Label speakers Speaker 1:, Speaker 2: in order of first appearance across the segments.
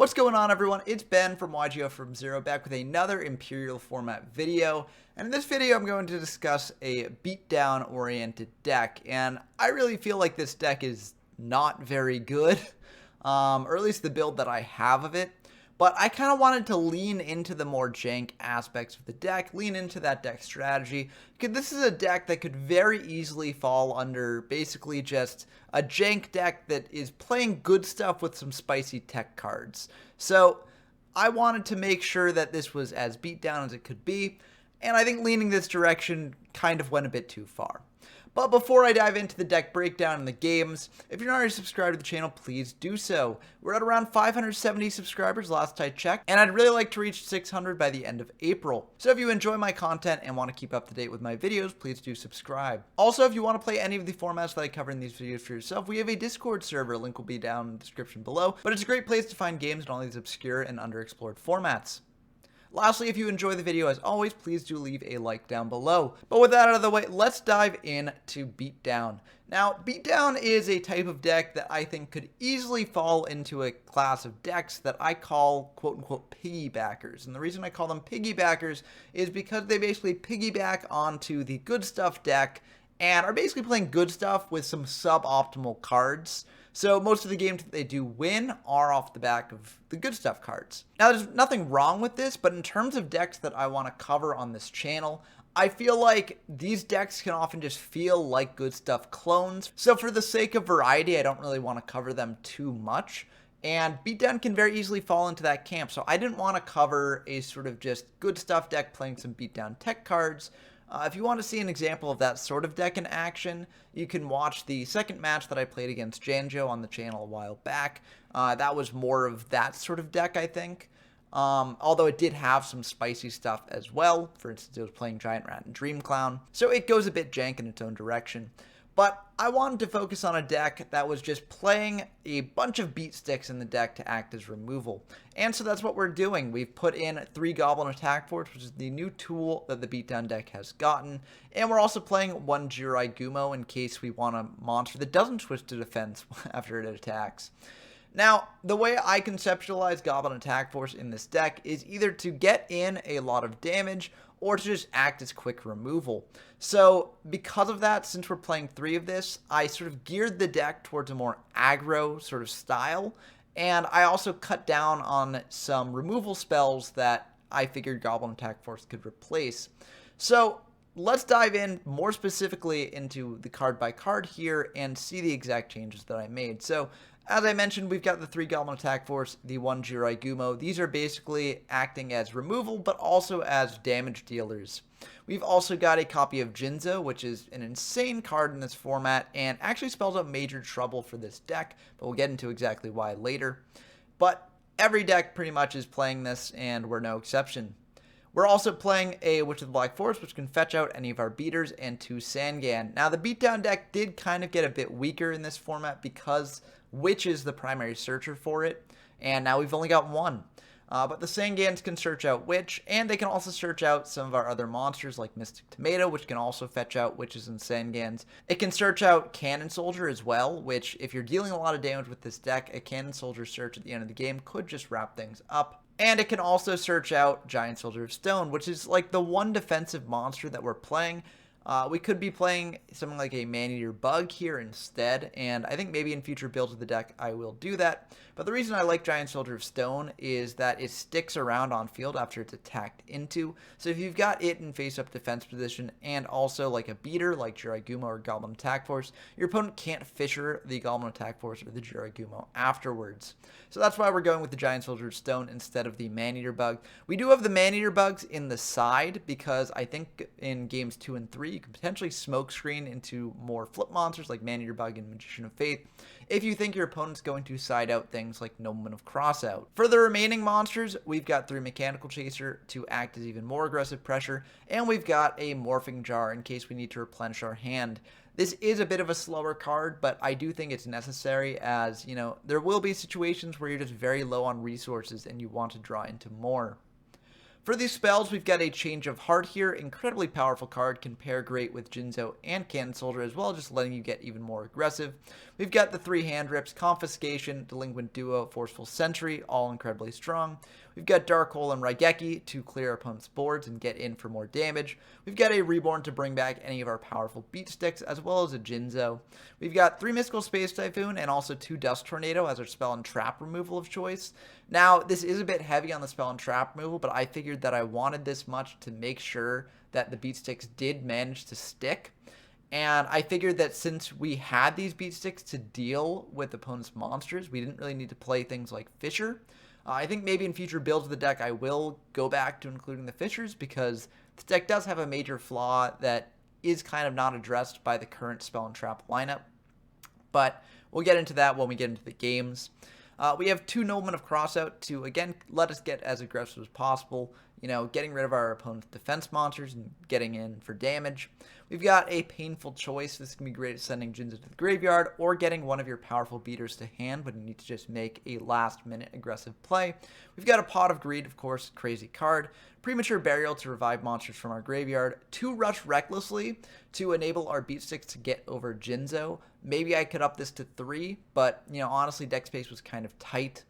Speaker 1: What's going on, everyone? It's Ben from YGO from Zero, back with another Imperial Format video. And in this video, I'm going to discuss a beatdown oriented deck. And I really feel like this deck is not very good, or at least the build that I have of it. But I kind of wanted to lean into the more jank aspects of the deck, lean into that deck strategy, because this is a deck that could very easily fall under basically just a jank deck that is playing good stuff with some spicy tech cards. So I wanted to make sure that this was as beatdown as it could be, and I think leaning this direction kind of went a bit too far. But before I dive into the deck breakdown and the games, if you're not already subscribed to the channel, please do so. We're at around 570 subscribers last I checked, and I'd really like to reach 600 by the end of April. So if you enjoy my content and want to keep up to date with my videos, please do subscribe. Also, if you want to play any of the formats that I cover in these videos for yourself, we have a Discord server, link will be down in the description below, but it's a great place to find games in all these obscure and underexplored formats. Lastly, if you enjoy the video, as always, please do leave a like down below. But with that out of the way, let's dive into Beatdown. Now, Beatdown is a type of deck that I think could easily fall into a class of decks that I call quote-unquote piggybackers. And the reason I call them piggybackers is because they basically piggyback onto the good stuff deck and are basically playing good stuff with some suboptimal cards. So most of the games that they do win are off the back of the good stuff cards. Now, there's nothing wrong with this, but in terms of decks that I want to cover on this channel, I feel like these decks can often just feel like good stuff clones. So for the sake of variety, I don't really want to cover them too much. And Beatdown can very easily fall into that camp. So I didn't want to cover a sort of just good stuff deck playing some Beatdown tech cards. If you want to see an example of that sort of deck in action, you can watch the second match that I played against Jinzo on the channel a while back. That was more of that sort of deck, I think. Although it did have some spicy stuff as well. For instance, it was playing Giant Rat and Dream Clown. So it goes a bit jank in its own direction. But I wanted to focus on a deck that was just playing a bunch of beat sticks in the deck to act as removal. And so that's what we're doing. We've put in 3 Goblin Attack Force, which is the new tool that the beatdown deck has gotten. And we're also playing 1 Jirai Gumo in case we want a monster that doesn't switch to defense after it attacks. Now, the way I conceptualize Goblin Attack Force in this deck is either to get in a lot of damage or to just act as quick removal. So because of that, since we're playing 3 of this, I sort of geared the deck towards a more aggro sort of style, and I also cut down on some removal spells that I figured Goblin Attack Force could replace. So let's dive in more specifically into the card by card here and see the exact changes that I made. So as I mentioned, we've got the 3 Goblin Attack Force, the 1 Jirai Gumo. These are basically acting as removal, but also as damage dealers. We've also got a copy of Jinzo, which is an insane card in this format, and actually spells out major trouble for this deck, but we'll get into exactly why later. But every deck pretty much is playing this, and we're no exception. We're also playing a Witch of the Black Forest, which can fetch out any of our beaters, and 2 Sangan. Now, the beatdown deck did kind of get a bit weaker in this format because Witch is the primary searcher for it, and now we've only got 1. But the Sangans can search out Witch, and they can also search out some of our other monsters like Mystic Tomato, which can also fetch out Witches and Sangans. It can search out Cannon Soldier as well, which if you're dealing a lot of damage with this deck, a Cannon Soldier search at the end of the game could just wrap things up. And it can also search out Giant Soldier of Stone, which is like the one defensive monster that we're playing. We could be playing something like a Man-Eater Bug here instead, and I think maybe in future builds of the deck I will do that. But the reason I like Giant Soldier of Stone is that it sticks around on field after it's attacked into. So if you've got it in face-up defense position and also like a beater like Jirai Gumo or Goblin Attack Force, your opponent can't Fisher the Goblin Attack Force or the Jirai Gumo afterwards. So that's why we're going with the Giant Soldier of Stone instead of the Man-Eater Bug. We do have the Man-Eater Bugs in the side because I think in games 2 and 3 you can potentially smokescreen into more flip monsters like Man-Eater Bug and Magician of Faith if you think your opponent's going to side out things like Nobleman of Crossout. For the remaining monsters, we've got 3 Mechanical Chaser to act as even more aggressive pressure, and we've got a Morphing Jar in case we need to replenish our hand. This is a bit of a slower card, but I do think it's necessary as, you know, there will be situations where you're just very low on resources and you want to draw into more. For these spells, we've got a Change of Heart here. Incredibly powerful card, can pair great with Jinzo and Cannon Soldier as well, just letting you get even more aggressive. We've got the 3 hand rips, Confiscation, Delinquent Duo, Forceful Sentry, all incredibly strong. We've got Dark Hole and Raigeki to clear our opponent's boards and get in for more damage. We've got a Reborn to bring back any of our powerful beat sticks, as well as a Jinzo. We've got 3 Mystical Space Typhoon and also 2 Dust Tornado as our spell and trap removal of choice. Now, this is a bit heavy on the spell and trap removal, but I figured that I wanted this much to make sure that the beat sticks did manage to stick. And I figured that since we had these beat sticks to deal with opponent's monsters, we didn't really need to play things like Fissure. I think maybe in future builds of the deck, I will go back to including the Fissures, because this deck does have a major flaw that is kind of not addressed by the current spell and trap lineup. But we'll get into that when we get into the games. We have 2 Noblemen of Crossout to, again, let us get as aggressive as possible, you know, getting rid of our opponent's defense monsters and getting in for damage. We've got a Painful Choice. This can be great at sending Jinzo to the graveyard or getting one of your powerful beaters to hand when you need to just make a last-minute aggressive play. We've got a Pot of Greed, of course, crazy card. Premature Burial to revive monsters from our graveyard. 2 Rush Recklessly to enable our beat sticks to get over Jinzo. Maybe I could up this to 3, but, you know, honestly, deck space was kind of tight.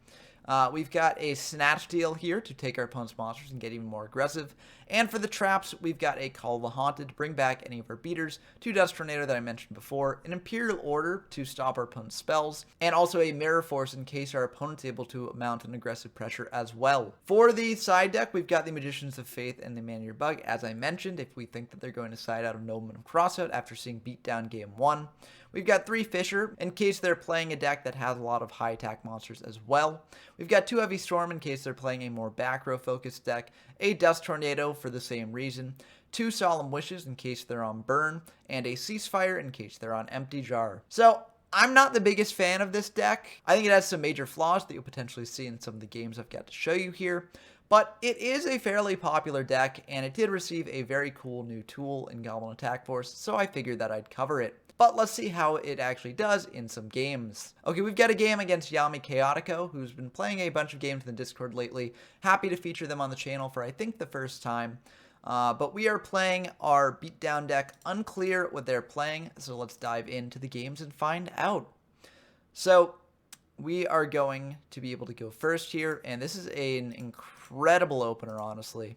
Speaker 1: We've got a Snatch Deal here to take our opponent's monsters and get even more aggressive. And for the traps, we've got a Call of the Haunted to bring back any of our beaters, 2 Dust Tornado that I mentioned before, an Imperial Order to stop our opponent's spells, and also a Mirror Force in case our opponent's able to mount an aggressive pressure as well. For the side deck, we've got the Magicians of Faith and the Man-Eater Bug, as I mentioned, if we think that they're going to side out of Nobleman of Crossout after seeing Beatdown Game 1. We've got 3 Fissure in case they're playing a deck that has a lot of high attack monsters as well. We've got 2 Heavy Storm in case they're playing a more back row focused deck, a Dust Tornado for the same reason, 2 Solemn Wishes in case they're on Burn, and a Ceasefire in case they're on Empty Jar. So, I'm not the biggest fan of this deck. I think it has some major flaws that you'll potentially see in some of the games I've got to show you here. But it is a fairly popular deck, and it did receive a very cool new tool in Goblin Attack Force, so I figured that I'd cover it. But let's see how it actually does in some games. Okay, we've got a game against Yami Chaotico, who's been playing a bunch of games in the Discord lately. Happy to feature them on the channel for, I think, the first time. But we are playing our Beatdown deck. Unclear what they're playing, so let's dive into the games and find out. So, we are going to be able to go first here, and this is an incredible opener, honestly.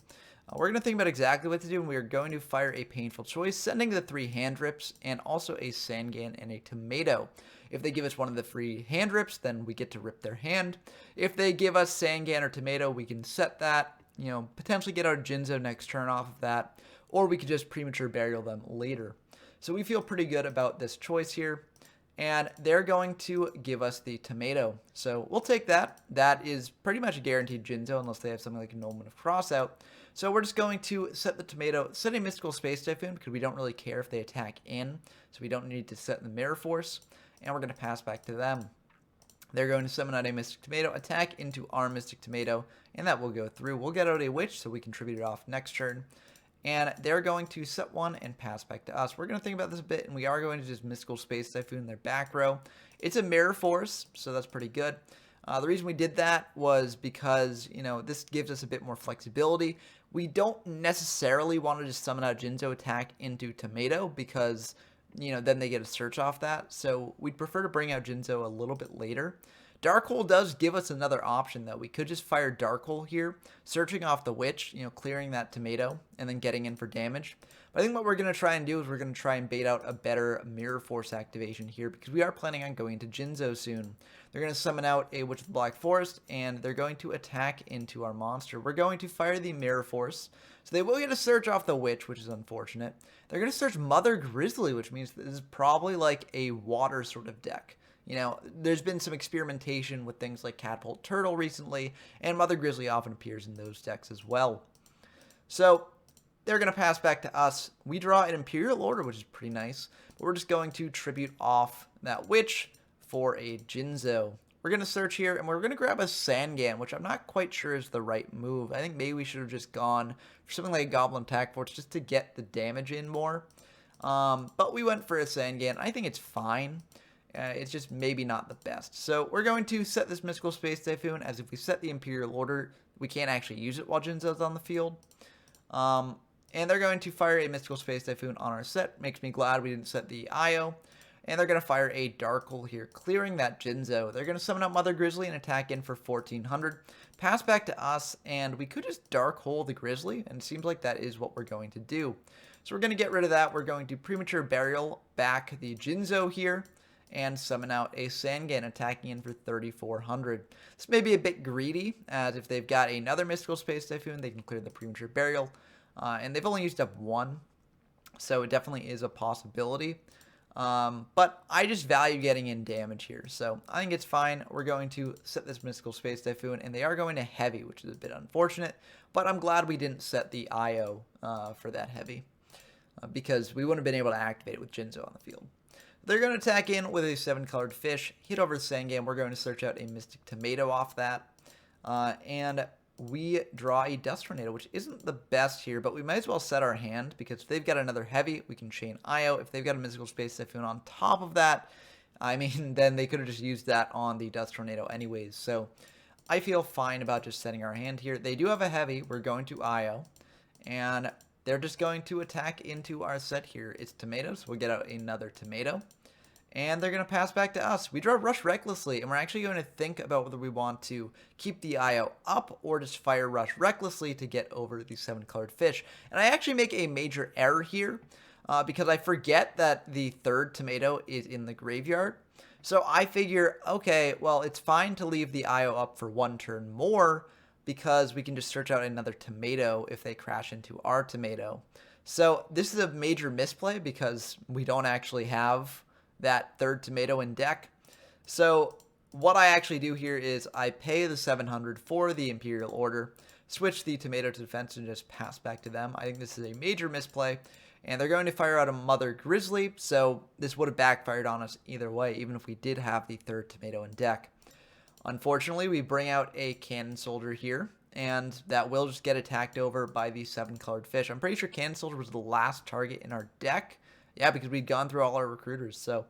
Speaker 1: We're going to think about exactly what to do, and we are going to fire a Painful Choice, sending the 3 hand rips, and also a Sangan and a Tomato. If they give us one of the free hand rips, then we get to rip their hand. If they give us Sangan or Tomato, we can set that, you know, potentially get our Jinzo next turn off of that, or we could just Premature Burial them later. So we feel pretty good about this choice here. And they're going to give us the Tomato. So we'll take that. That is pretty much a guaranteed Jinzo unless they have something like a Nobleman of Crossout. So we're just going to set the Tomato, set a Mystical Space Typhoon because we don't really care if they attack in. So we don't need to set the Mirror Force. And we're going to pass back to them. They're going to summon out a Mystic Tomato, attack into our Mystic Tomato, and that will go through. We'll get out a Witch so we can tribute it off next turn. And they're going to set one and pass back to us. We're going to think about this a bit, and we are going to just Mystical Space Typhoon their back row. It's a Mirror Force, so that's pretty good. The reason we did that was because, you know, this gives us a bit more flexibility. We don't necessarily want to just summon out Jinzo attack into Tomato because, you know, then they get a search off that. So we'd prefer to bring out Jinzo a little bit later. Dark Hole does give us another option, though. We could just fire Dark Hole here, searching off the Witch, you know, clearing that Tomato, and then getting in for damage. But I think what we're going to try and do is we're going to try and bait out a better Mirror Force activation here, because we are planning on going to Jinzo soon. They're going to summon out a Witch of the Black Forest, and they're going to attack into our monster. We're going to fire the Mirror Force, so they will get a search off the Witch, which is unfortunate. They're going to search Mother Grizzly, which means this is probably like a water sort of deck. You know, there's been some experimentation with things like Catapult Turtle recently, and Mother Grizzly often appears in those decks as well. So, they're going to pass back to us. We draw an Imperial Order, which is pretty nice, but we're just going to tribute off that Witch for a Jinzo. We're going to search here, and we're going to grab a Sangan, which I'm not quite sure is the right move. I think maybe we should have just gone for something like a Goblin Attack Force just to get the damage in more. But we went for a Sangan. I think it's fine. it's just maybe not the best. So we're going to set this Mystical Space Typhoon, as if we set the Imperial Order, we can't actually use it while Jinzo's on the field. And they're going to fire a Mystical Space Typhoon on our set. Makes me glad we didn't set the IO. And they're going to fire a Dark Hole here, clearing that Jinzo. They're going to summon out Mother Grizzly and attack in for 1400. Pass back to us, and we could just Dark Hole the Grizzly, and it seems like that is what we're going to do. So we're going to get rid of that. We're going to Premature Burial back the Jinzo here, and summon out a Sangan, attacking in for 3400. This may be a bit greedy, as if they've got another Mystical Space Typhoon, they can clear the Premature Burial. And they've only used up one, so it definitely is a possibility. But I just value getting in damage here, so I think it's fine. We're going to set this Mystical Space Typhoon, and they are going to Heavy, which is a bit unfortunate, but I'm glad we didn't set the IO for that Heavy, because we wouldn't have been able to activate it with Jinzo on the field. They're going to attack in with a 7-colored fish, hit over the Sangan. We're going to search out a Mystic Tomato off that, and we draw a Dust Tornado, which isn't the best here, but we might as well set our hand, because if they've got another Heavy, we can chain IO. If they've got a Mystical Space Typhoon on top of that, I mean, then they could have just used that on the Dust Tornado anyways. So I feel fine about just setting our hand here. They do have a Heavy. We're going to IO, and they're just going to attack into our set here. It's tomatoes. We'll get out another tomato. And they're going to pass back to us. We draw Rush Recklessly, and we're actually going to think about whether we want to keep the IO up or just fire Rush Recklessly to get over the 7-colored fish. And I actually make a major error here because I forget that the third tomato is in the graveyard. So I figure, okay, well, it's fine to leave the IO up for one turn more because we can just search out another tomato if they crash into our tomato. So this is a major misplay because we don't actually have that third tomato in deck. So what I actually do here is I pay the 700 for the Imperial Order, switch the tomato to defense, and just pass back to them. I think this is a major misplay, and they're going to fire out a Mother Grizzly, so this would have backfired on us either way, even if we did have the third tomato in deck. Unfortunately, we bring out a Cannon Soldier here, and that will just get attacked over by the 7-colored fish. I'm pretty sure Cannon Soldier was the last target in our deck. Yeah, because we'd gone through all our recruiters. So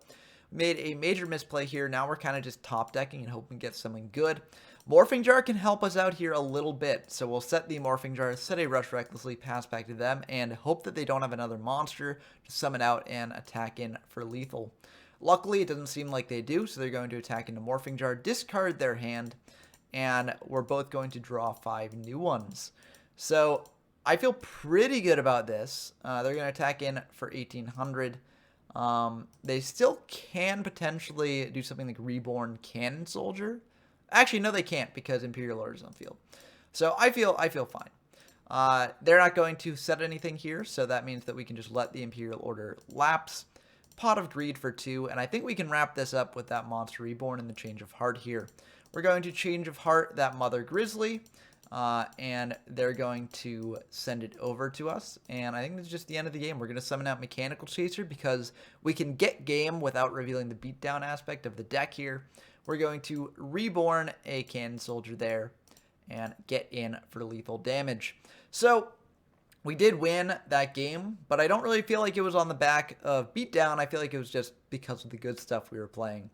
Speaker 1: we made a major misplay here. Now we're kind of just top decking and hoping to get something good. Morphing Jar can help us out here a little bit. So we'll set the Morphing Jar, set a Rush Recklessly, pass back to them, and hope that they don't have another monster to summon out and attack in for lethal. Luckily, it doesn't seem like they do, so they're going to attack into Morphing Jar, discard their hand, and we're both going to draw 5 new ones. So I feel pretty good about this. They're going to attack in for 1800. They still can potentially do something like Reborn Cannon Soldier. Actually, no, they can't because Imperial Order is on field. So I feel fine. They're not going to set anything here, so that means that we can just let the Imperial Order lapse. Pot of Greed for 2, and I think we can wrap this up with that Monster Reborn and the Change of Heart here. We're going to Change of Heart that Mother Grizzly. And they're going to send it over to us, and I think this is just the end of the game. We're going to summon out Mechanical Chaser because we can get game without revealing the beatdown aspect of the deck here. We're going to Reborn a Cannon Soldier there and get in for lethal damage. So we did win that game, but I don't really feel like it was on the back of beatdown. I feel like it was just because of the good stuff we were playing.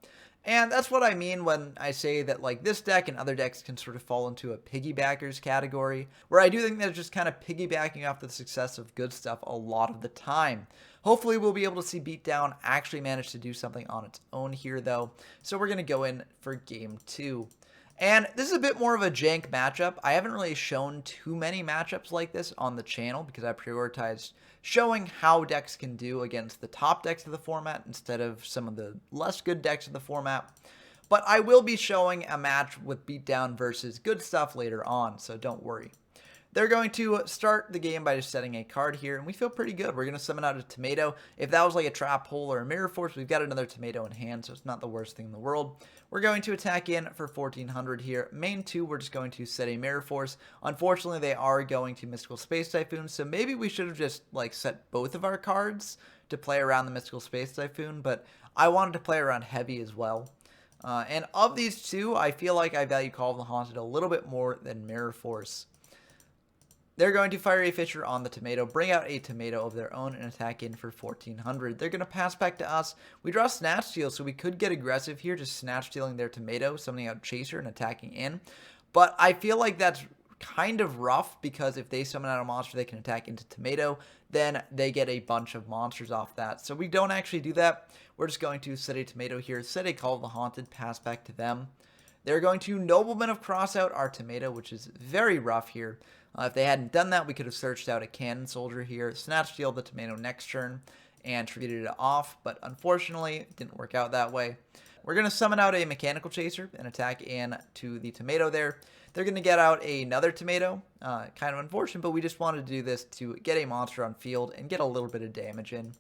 Speaker 1: And that's what I mean when I say that, like, this deck and other decks can sort of fall into a piggybackers category, where I do think they're just kind of piggybacking off the success of good stuff a lot of the time. Hopefully we'll be able to see Beatdown actually manage to do something on its own here, though. So we're going to go in for Game 2. And this is a bit more of a jank matchup. I haven't really shown too many matchups like this on the channel because I prioritized showing how decks can do against the top decks of the format instead of some of the less good decks of the format. But I will be showing a match with Beatdown versus good stuff later on, so don't worry. They're going to start the game by just setting a card here, and we feel pretty good. We're going to summon out a tomato. If that was like a trap hole or a mirror force, we've got another tomato in hand, so it's not the worst thing in the world. We're going to attack in for 1400 here. Main 2, we're just going to set a mirror force. Unfortunately, they are going to Mystical Space Typhoon, so maybe we should have just like set both of our cards to play around the Mystical Space Typhoon, but I wanted to play around Heavy as well. And of these two, I feel like I value Call of the Haunted a little bit more than Mirror Force. they're going to fire a Fisher on the tomato, bring out a tomato of their own, and attack in for 1400. They're going to pass back to us. We draw Snatch Steal, so we could get aggressive here, just Snatch Stealing their tomato, summoning out Chaser, and attacking in. But I feel like that's kind of rough, because if they summon out a monster they can attack into tomato, then they get a bunch of monsters off that. So we don't actually do that. We're just going to set a tomato here, set a Call of the Haunted, pass back to them. They're going to Nobleman of Cross out our tomato, which is very rough here. If they hadn't done that, we could have searched out a Cannon Soldier here, Snatch Steal the tomato next turn, and treated it off, but unfortunately, it didn't work out that way. We're going to summon out a Mechanical Chaser and attack in to the tomato there. They're going to get out another tomato, kind of unfortunate, but we just wanted to do this to get a monster on field and get a little bit of damage in.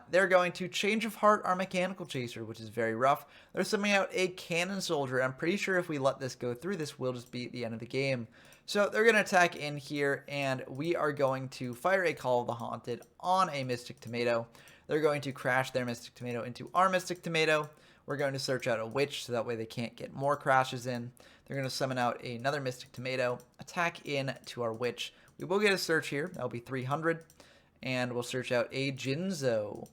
Speaker 1: They're going to Change of Heart our Mechanical Chaser, which is very rough. They're summoning out a Cannon Soldier. I'm pretty sure if we let this go through, this will just be the end of the game. So they're going to attack in here, and we are going to fire a Call of the Haunted on a Mystic Tomato. They're going to crash their Mystic Tomato into our Mystic Tomato. We're going to search out a Witch, so that way they can't get more crashes in. They're going to summon out another Mystic Tomato, attack in to our Witch. We will get a search here. That'll be 300. And we'll search out a Jinzo.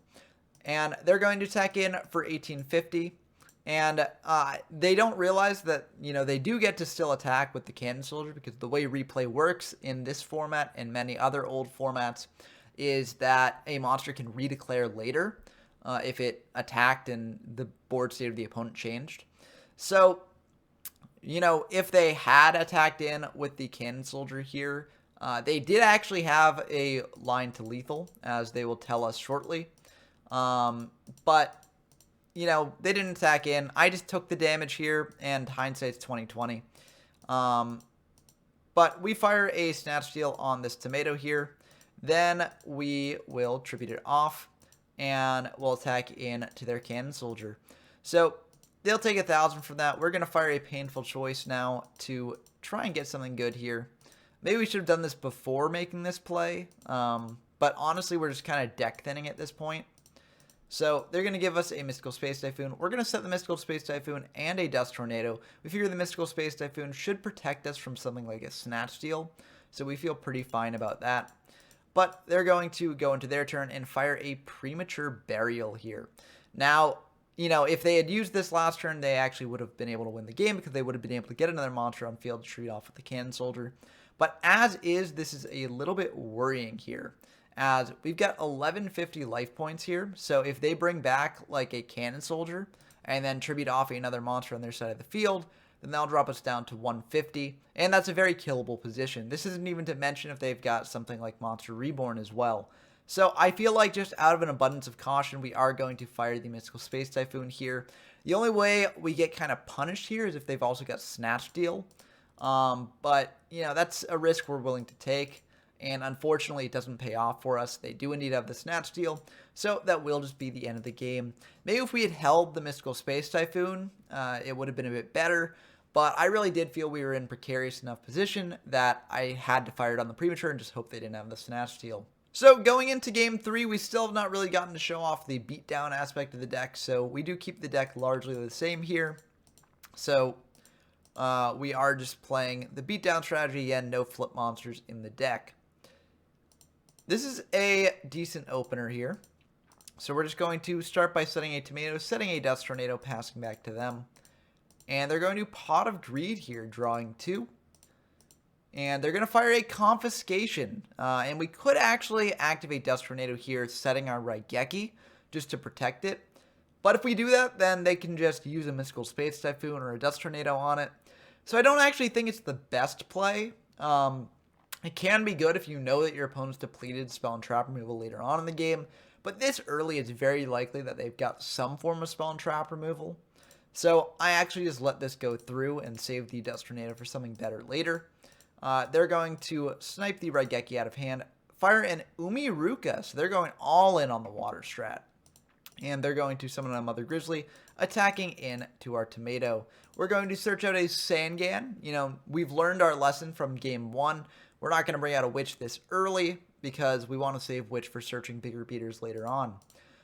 Speaker 1: And they're going to attack in for 1850. And they don't realize that, they do get to still attack with the Cannon Soldier, because the way replay works in this format and many other old formats is that a monster can redeclare later if it attacked and the board state of the opponent changed. So, if they had attacked in with the Cannon Soldier here, they did actually have a line to lethal, as they will tell us shortly. But they didn't attack in. I just took the damage here, and hindsight's 2020. But we fire a Snatch Steal on this tomato here. Then we will tribute it off, and we'll attack in to their Cannon Soldier. So they'll take 1,000 from that. We're going to fire a Painful Choice now to try and get something good here. Maybe we should have done this before making this play, but honestly, we're just kind of deck thinning at this point. So they're going to give us a Mystical Space Typhoon. We're going to set the Mystical Space Typhoon and a Dust Tornado. We figure the Mystical Space Typhoon should protect us from something like a Snatch Steal, so we feel pretty fine about that. But they're going to go into their turn and fire a Premature Burial here. Now, if they had used this last turn, they actually would have been able to win the game, because they would have been able to get another monster on field to treat off with the Cannon Soldier. But as is, this is a little bit worrying here, as we've got 1150 life points here. So if they bring back like a Cannon Soldier and then tribute off another monster on their side of the field, then that'll drop us down to 150. And that's a very killable position. This isn't even to mention if they've got something like Monster Reborn as well. So I feel like, just out of an abundance of caution, we are going to fire the Mystical Space Typhoon here. The only way we get kind of punished here is if they've also got Snatch Steal. But, that's a risk we're willing to take, and unfortunately it doesn't pay off for us. They do indeed have the Snatch Steal, so that will just be the end of the game. Maybe if we had held the Mystical Space Typhoon, it would have been a bit better, but I really did feel we were in precarious enough position that I had to fire it on the Premature and just hope they didn't have the Snatch Steal. So going into game 3, we still have not really gotten to show off the beatdown aspect of the deck, so we do keep the deck largely the same here. So we are just playing the beatdown strategy again, no flip monsters in the deck. This is a decent opener here. So we're just going to start by setting a tomato, setting a Dust Tornado, passing back to them. And they're going to Pot of Greed here, drawing 2. And they're going to fire a Confiscation. And we could actually activate Dust Tornado here, setting our Raigeki just to protect it. But if we do that, then they can just use a Mystical Space Typhoon or a Dust Tornado on it. So I don't actually think it's the best play. It can be good if you know that your opponent's depleted spell and trap removal later on in the game. But this early, it's very likely that they've got some form of spell and trap removal. So I actually just let this go through and save the Dust Tornado for something better later. They're going to snipe the Raigeki out of hand, fire an Umiruka. So they're going all in on the water strat. And they're going to summon a Mother Grizzly, attacking in to our tomato. We're going to search out a Sangan. We've learned our lesson from game 1. We're not going to bring out a Witch this early, because we want to save Witch for searching bigger beaters later on.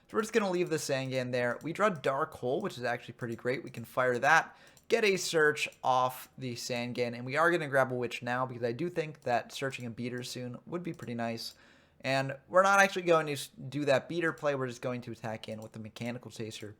Speaker 1: So we're just going to leave the Sangan there. We draw Dark Hole, which is actually pretty great. We can fire that, get a search off the Sangan, and we are going to grab a witch now because I do think that searching a beater soon would be pretty nice. And we're not actually going to do that beater play, we're just going to attack in with the mechanical chaser.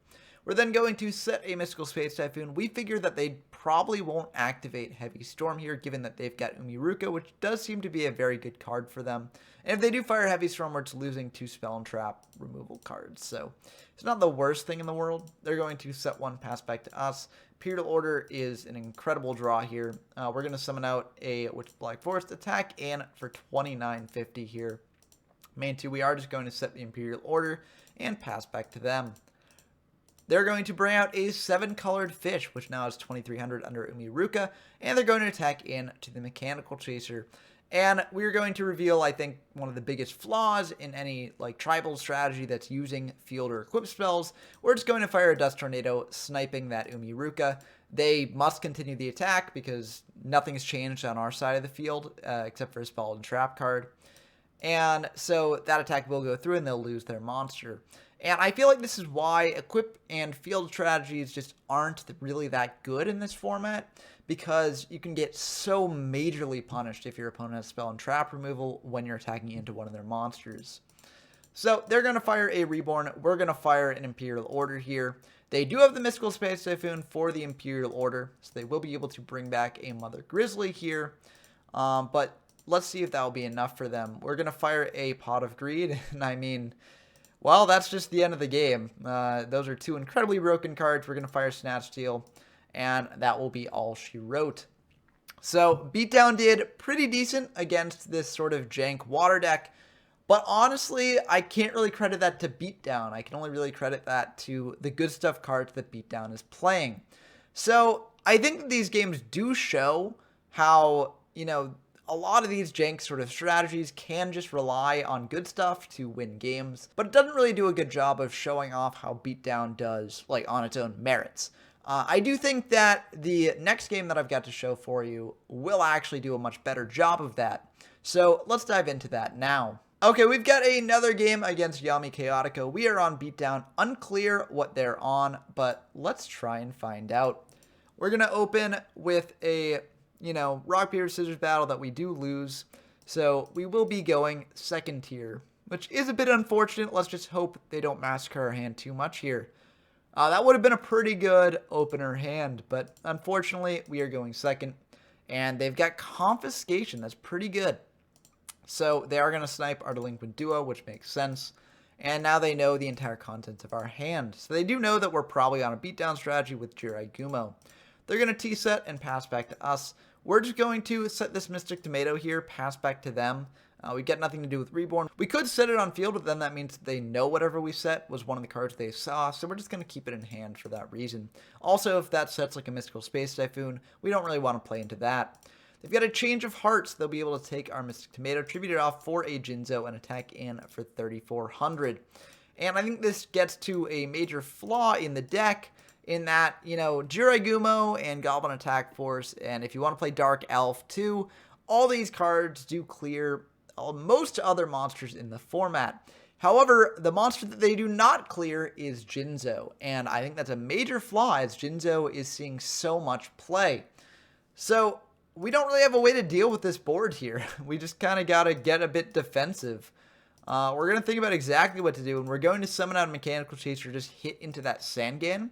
Speaker 1: We're then going to set a Mystical Space Typhoon. We figure that they probably won't activate Heavy Storm here, given that they've got Umiruka, which does seem to be a very good card for them. And if they do fire Heavy Storm, we're just losing 2 Spell and Trap removal cards. So it's not the worst thing in the world. They're going to set 1, pass back to us. Imperial Order is an incredible draw here. We're going to summon out a Witch Black Forest, attack in for 2950 here. Main 2, we are just going to set the Imperial Order and pass back to them. They're going to bring out a 7-colored fish, which now has 2300 under Umiruka, and they're going to attack in to the Mechanical Chaser. And we're going to reveal, I think, one of the biggest flaws in any like tribal strategy that's using field or equip spells. We're just going to fire a Dust Tornado, sniping that Umiruka. They must continue the attack because nothing's changed on our side of the field except for a spell and trap card. And so that attack will go through and they'll lose their monster. And I feel like this is why equip and field strategies just aren't really that good in this format, because you can get so majorly punished if your opponent has spell and trap removal when you're attacking into one of their monsters. So they're going to fire a Reborn. We're going to fire an Imperial Order here. They do have the Mystical Space Typhoon for the Imperial Order, so they will be able to bring back a Mother Grizzly here. But let's see if that will be enough for them. We're going to fire a Pot of Greed, and I mean, well, that's just the end of the game. Those are 2 incredibly broken cards. We're going to fire Snatch Steal, and that will be all she wrote. So Beatdown did pretty decent against this sort of jank water deck, but honestly, I can't really credit that to Beatdown. I can only really credit that to the good stuff cards that Beatdown is playing. So I think that these games do show how, you know, a lot of these jank sort of strategies can just rely on good stuff to win games, but it doesn't really do a good job of showing off how Beatdown does, like, on its own merits. I do think that the next game that I've got to show for you will actually do a much better job of that. So let's dive into that now. Okay, we've got another game against Yami Chaotico. We are on Beatdown. Unclear what they're on, but let's try and find out. We're going to open with a rock, paper, scissors battle that we do lose. So we will be going second tier, which is a bit unfortunate. Let's just hope they don't massacre our hand too much here. That would have been a pretty good opener hand, but unfortunately we are going second. And they've got Confiscation. That's pretty good. So they are going to snipe our Delinquent Duo, which makes sense. And now they know the entire contents of our hand. So they do know that we're probably on a beatdown strategy with Jirai Gumo. They're going to T-set and pass back to us. We're just going to set this Mystic Tomato here, pass back to them. We get nothing to do with Reborn. We could set it on field, but then that means they know whatever we set was one of the cards they saw, so we're just going to keep it in hand for that reason. Also, if that sets like a Mystical Space Typhoon, we don't really want to play into that. They've got a Change of Hearts. They'll be able to take our Mystic Tomato, tribute it off for a Jinzo, and attack in for 3,400. And I think this gets to a major flaw in the deck, in that, Jirai Gumo and Goblin Attack Force, and if you want to play Dark Elf too, all these cards do clear most other monsters in the format. However, the monster that they do not clear is Jinzo, and I think that's a major flaw as Jinzo is seeing so much play. So we don't really have a way to deal with this board here. We just kind of got to get a bit defensive. We're going to think about exactly what to do, and we're going to summon out a Mechanical Chaser, just hit into that Sangan,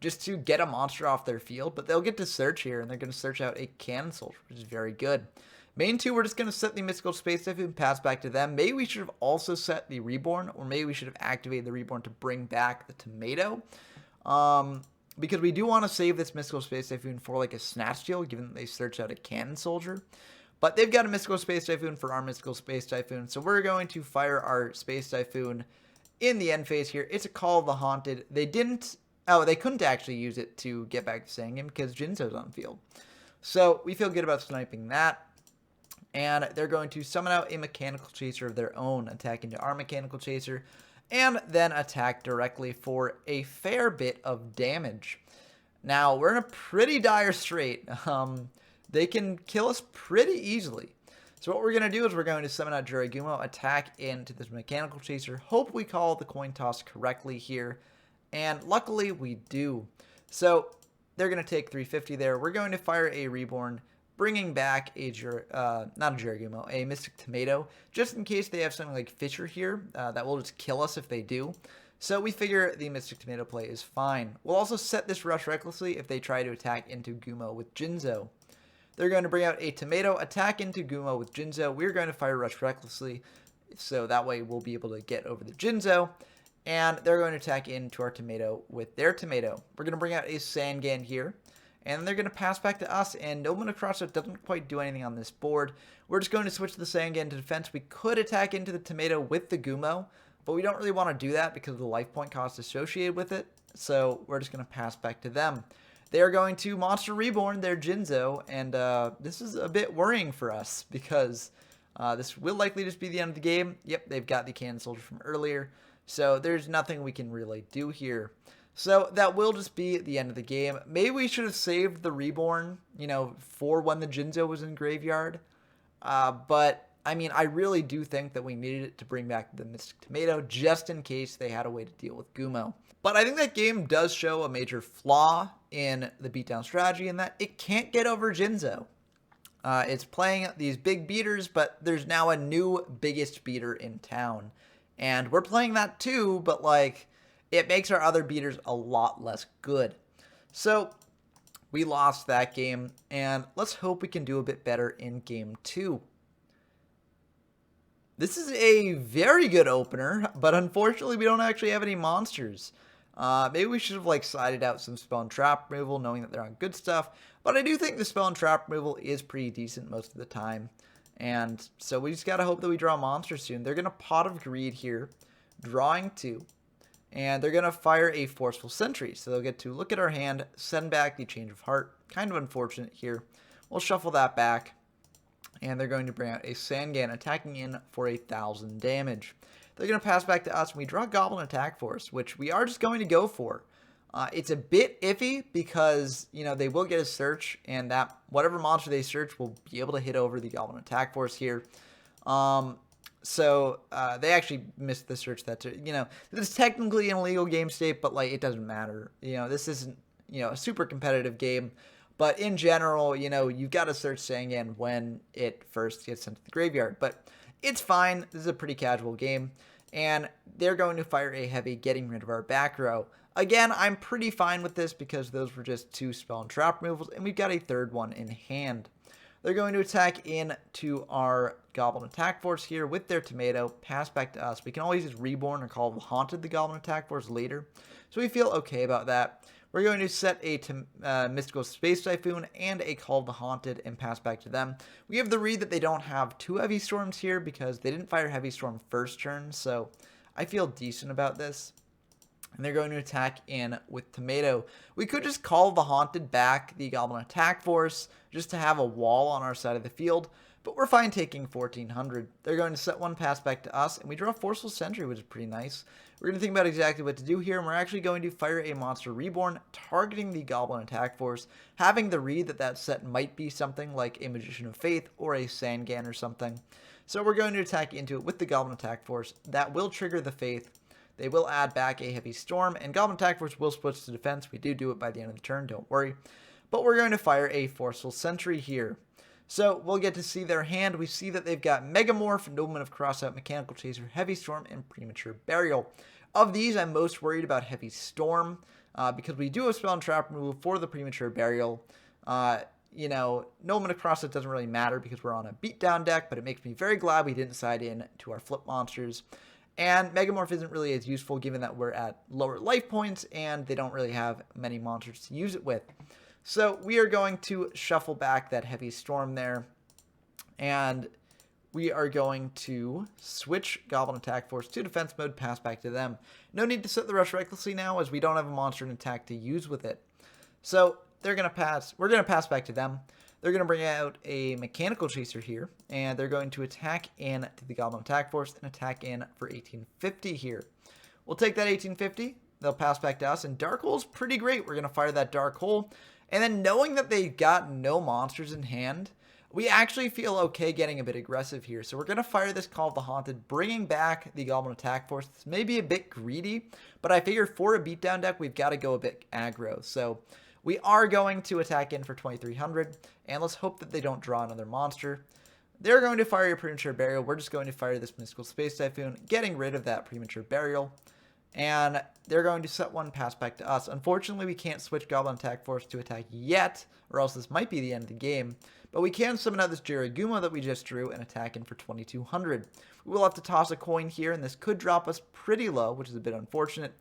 Speaker 1: just to get a monster off their field, but they'll get to search here, and they're going to search out a Cannon Soldier, which is very good. Main 2, we're just going to set the Mystical Space Typhoon, pass back to them. Maybe we should have also set the Reborn, or maybe we should have activated the Reborn to bring back the Tomato, because we do want to save this Mystical Space Typhoon for like a Snatch Steal, given that they search out a Cannon Soldier. But they've got a Mystical Space Typhoon for our Mystical Space Typhoon, so we're going to fire our Space Typhoon in the end phase here. It's a Call of the Haunted. They couldn't actually use it to get back to Sangan because Jinzo's on field. So we feel good about sniping that. And they're going to summon out a Mechanical Chaser of their own, attack into our Mechanical Chaser, and then attack directly for a fair bit of damage. Now, we're in a pretty dire strait. They can kill us pretty easily. So what we're going to do is we're going to summon out Jirai Gumo, attack into this Mechanical Chaser, hope we call the coin toss correctly here. And luckily we do. So they're going to take 350 there. We're going to fire a Reborn, bringing back a, not a Jiragumo, a Mystic Tomato, just in case they have something like Fisher here that will just kill us if they do. So we figure the Mystic Tomato play is fine. We'll also set this Rush recklessly if they try to attack into Gumo with Jinzo. They're going to bring out a Tomato, attack into Gumo with Jinzo. We're going to fire Rush recklessly, so that way we'll be able to get over the Jinzo. And they're going to attack into our Tomato with their Tomato. We're going to bring out a Sangan here. And they're going to pass back to us, and Nobleman of Crossroads doesn't quite do anything on this board. We're just going to switch the Sangan to defense. We could attack into the Tomato with the Gumo, but we don't really want to do that because of the life point cost associated with it. So we're just going to pass back to them. They are going to Monster Reborn their Jinzo, and this is a bit worrying for us because this will likely just be the end of the game. Yep, they've got the Cannon Soldier from earlier, so there's nothing we can really do here. So that will just be the end of the game. Maybe we should have saved the Reborn, you know, for when the Jinzo was in Graveyard. But, I mean, I really do think that we needed it to bring back the Mystic Tomato just in case they had a way to deal with Gumo. But I think that game does show a major flaw in the beatdown strategy in that it can't get over Jinzo. It's playing these big beaters, but there's now a new biggest beater in town. And we're playing that too, but, like, it makes our other beaters a lot less good. So we lost that game, and let's hope we can do a bit better in game 2. This is a very good opener, but unfortunately we don't actually have any monsters. Maybe we should have like sided out some spell and trap removal, knowing that they're on good stuff. But I do think the spell and trap removal is pretty decent most of the time. And so we just gotta hope that we draw monsters soon. They're gonna Pot of Greed here, drawing 2. And they're going to fire a Forceful Sentry. So they'll get to look at our hand, send back the Change of Heart. Kind of unfortunate here. We'll shuffle that back. And they're going to bring out a Sangan, attacking in for 1,000 damage. They're going to pass back to us, and we draw Goblin Attack Force, which we are just going to go for. It's a bit iffy because, you know, they will get a search, and that whatever monster they search will be able to hit over the Goblin Attack Force here. So they actually missed the search. That, you know, this is technically an illegal game state, but like it doesn't matter. You know, this isn't, you know, a super competitive game, but in general, you know, you've got to search Sangan when it first gets sent to the graveyard. But it's fine. This is a pretty casual game, and they're going to fire a heavy, getting rid of our back row. Again, I'm pretty fine with this because those were just 2 spell and trap removals, and we've got a third one in hand. They're going to attack into our Goblin Attack Force here with their Tomato, pass back to us. We can always just Reborn or Call of the Haunted the Goblin Attack Force later, so we feel okay about that. We're going to set a Mystical Space Typhoon and a Call of the Haunted and pass back to them. We have the read that they don't have 2 Heavy Storms here because they didn't fire Heavy Storm first turn, so I feel decent about this. And they're going to attack in with Tomato. We could just Call the Haunted back the Goblin Attack Force just to have a wall on our side of the field, but we're fine taking 1,400. They're going to set 1 pass back to us, and we draw Forceful Sentry, which is pretty nice. We're going to think about exactly what to do here, and we're actually going to fire a Monster Reborn, targeting the Goblin Attack Force, having the read that that set might be something like a Magician of Faith or a Sangan or something. So we're going to attack into it with the Goblin Attack Force. That will trigger the Faith. They will add back a Heavy Storm, and Goblin Attack Force will switch to defense. We do it by the end of the turn, don't worry. But we're going to fire a Forceful Sentry here. So we'll get to see their hand. We see that they've got Megamorph, Nobleman of Crossout, Mechanical Chaser, Heavy Storm, and Premature Burial. Of these, I'm most worried about Heavy Storm, because we do have Spell and Trap removal for the Premature Burial. You know, Nobleman of Crossout doesn't really matter because we're on a beatdown deck, but it makes me very glad we didn't side in to our flip monsters. And Megamorph isn't really as useful given that we're at lower life points and they don't really have many monsters to use it with. So we are going to shuffle back that Heavy Storm there. And we are going to switch Goblin Attack Force to defense mode, pass back to them. No need to set the Rush recklessly now as we don't have a monster in attack to use with it. So they're going to pass. We're going to pass back to them. They're going to bring out a Mechanical Chaser here, and they're going to attack in to the Goblin Attack Force and attack in for 1850 here. We'll take that 1850. They'll pass back to us, and Dark Hole's pretty great. We're going to fire that Dark Hole, and then knowing that they got no monsters in hand, we actually feel okay getting a bit aggressive here. So we're going to fire this Call of the Haunted, bringing back the Goblin Attack Force. This may be a bit greedy, but I figure for a beatdown deck, we've got to go a bit aggro. So We are going to attack in for 2300, and let's hope that they don't draw another monster. They're going to fire your premature burial. We're just going to fire this mystical space typhoon, getting rid of that premature burial. And they're going to set one pass back to us. Unfortunately, we can't switch Goblin Attack Force to attack yet, or else this might be the end of the game. But we can summon out this Jiraiya that we just drew and attack in for 2200. We will have to toss a coin here, and this could drop us pretty low, which is a bit unfortunate.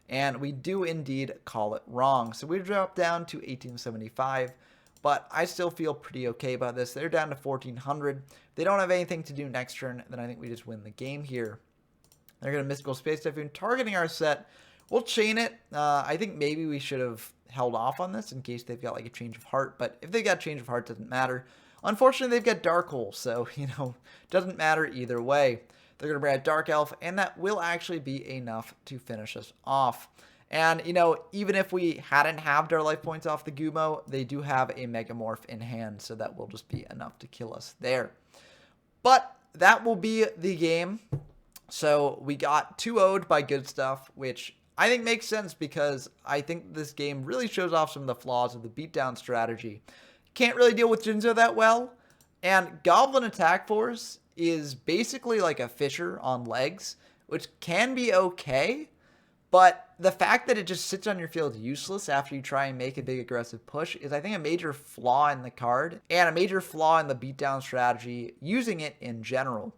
Speaker 1: And we do indeed call it wrong. So we drop down to 1875. But I still feel pretty okay about this. They're down to 1400. If they don't have anything to do next turn, then I think we just win the game here. They're going to Mystical Space Typhoon, targeting our set. We'll chain it. I think maybe we should have held off on this in case they've got like a change of heart. But if they got change of heart, doesn't matter. Unfortunately, they've got Dark Hole, so, doesn't matter either way. They're going to bring a Dark Elf, and that will actually be enough to finish us off. And, even if we hadn't halved our life points off the Gumo, they do have a Megamorph in hand, so that will just be enough to kill us there. But that will be the game. So we got 2-0'd by good stuff, which I think makes sense because I think this game really shows off some of the flaws of the beatdown strategy. Can't really deal with Jinzo that well, and Goblin Attack Force is basically like a Fisher on legs, which can be okay. But the fact that it just sits on your field useless after you try and make a big aggressive push is, I think, a major flaw in the card and a major flaw in the beatdown strategy using it in general.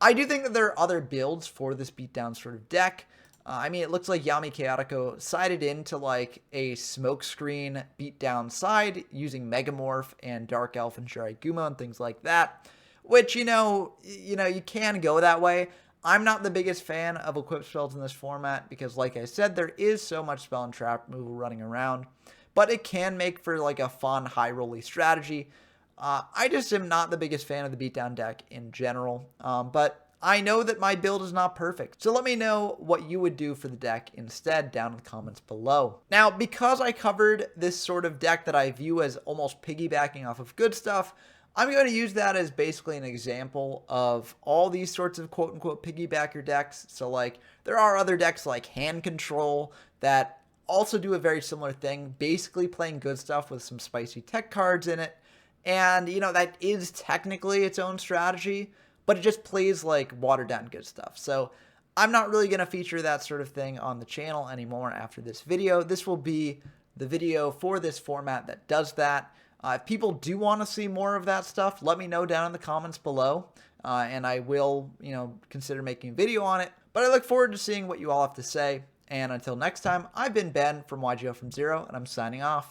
Speaker 1: I do think that there are other builds for this beatdown sort of deck. It looks like Yami Chaotico sided into like a smokescreen beatdown side using Megamorph and Dark Elf and Jiraiya and things like that, which, you can go that way. I'm not the biggest fan of equip spells in this format because, like I said, there is so much spell and trap removal running around, but it can make for like a fun high rolly strategy. I just am not the biggest fan of the beatdown deck in general, but I know that my build is not perfect. So let me know what you would do for the deck instead down in the comments below. Now, because I covered this sort of deck that I view as almost piggybacking off of good stuff, I'm going to use that as basically an example of all these sorts of quote-unquote piggybacker decks. So, like, there are other decks like Hand Control that also do a very similar thing, basically playing good stuff with some spicy tech cards in it. And, that is technically its own strategy, but it just plays like watered-down good stuff. So, I'm not really going to feature that sort of thing on the channel anymore after this video. This will be the video for this format that does that. If people do want to see more of that stuff, let me know down in the comments below, and I will, consider making a video on it. But I look forward to seeing what you all have to say, and until next time, I've been Ben from YGO from Zero, and I'm signing off.